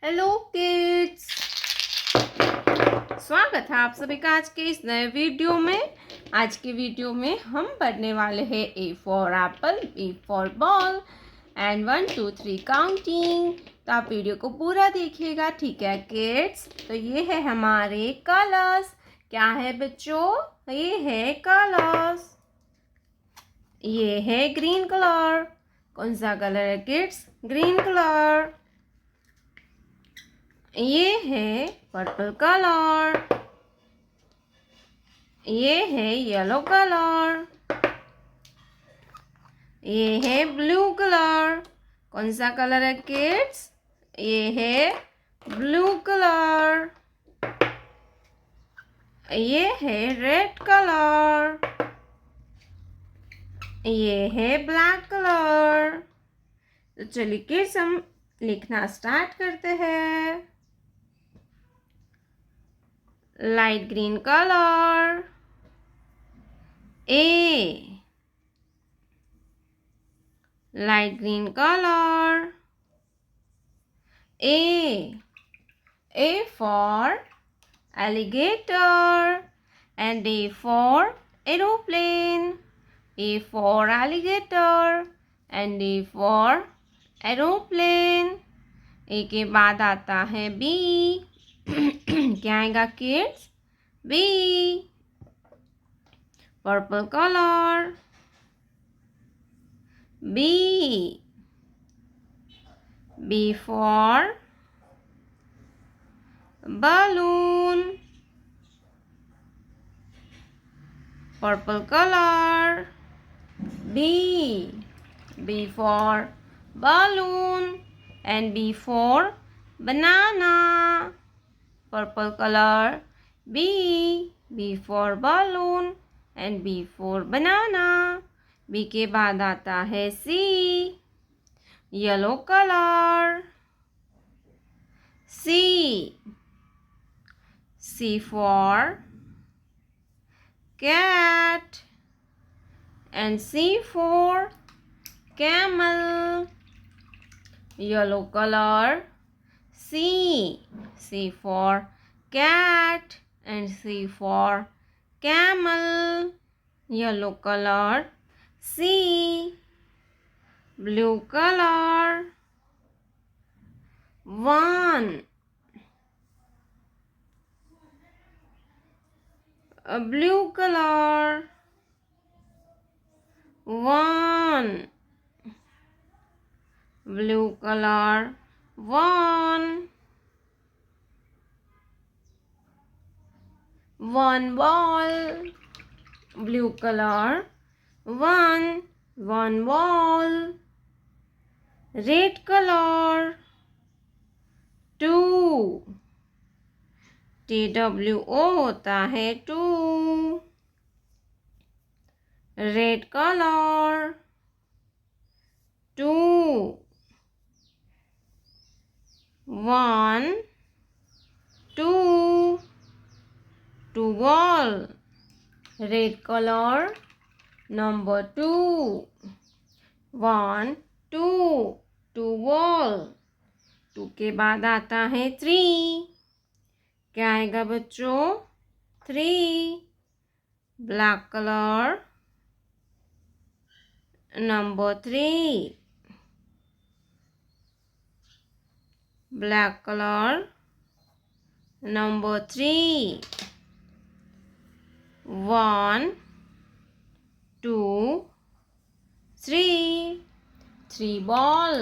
Hello kids, स्वागत है आप सभी का आज के इस नए वीडियो में। आज के वीडियो में हम पढ़ने वाले हैं A for apple, B for ball and 1 2 3 counting. तो आप वीडियो को पूरा देखिएगा, ठीक है किड्स। तो ये है हमारे कलर्स। क्या है बच्चों? ये है कलर्स। ये है ग्रीन कलर। कौन सा कलर है किड्स? Green colour. ये है पर्पल कलर। ये है येलो कलर। ये है ब्लू कलर। कौन सा कलर है किड्स? ये है ब्लू कलर। ये है रेड कलर। ये है ब्लैक कलर। तो चलिए किड्स हम लिखना स्टार्ट करते हैं। Light green colour A, light green color A for alligator and A for aeroplane. A for alligator and A for aeroplane. A के बाद आता है B. क्या आएगा kids? B, purple color. B for balloon, purple color. B for balloon and B for banana, purple color. B for balloon and B for banana. B के बाद आता है C, yellow colour. C for cat and C for camel. Yellow color. C for cat and C for camel. Yellow color. C, blue color. 1, a blue color. 1, blue color. 1 ball, blue color. 1 ball. Red color. 2, TWO होता है 2, red color. 2, 1 2 ball, red color. Number 2, 1 2 ball. 2 के बाद आता है 3. क्या आएगा बच्चों? 3, black colour. Number 3, black colour. Number 3, 1 2 3 ball.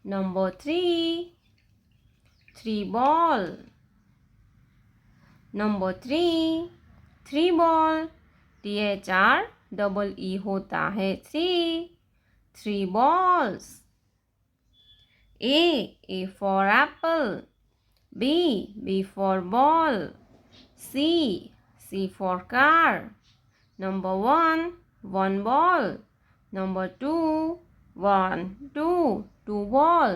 Number 3 ball. Number 3 ball. THREE होता है 3 balls. A for apple. B for ball. C for car. Number 1 ball. Number 2 2 ball.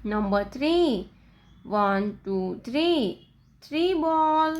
Number 3 1 2 3 ball.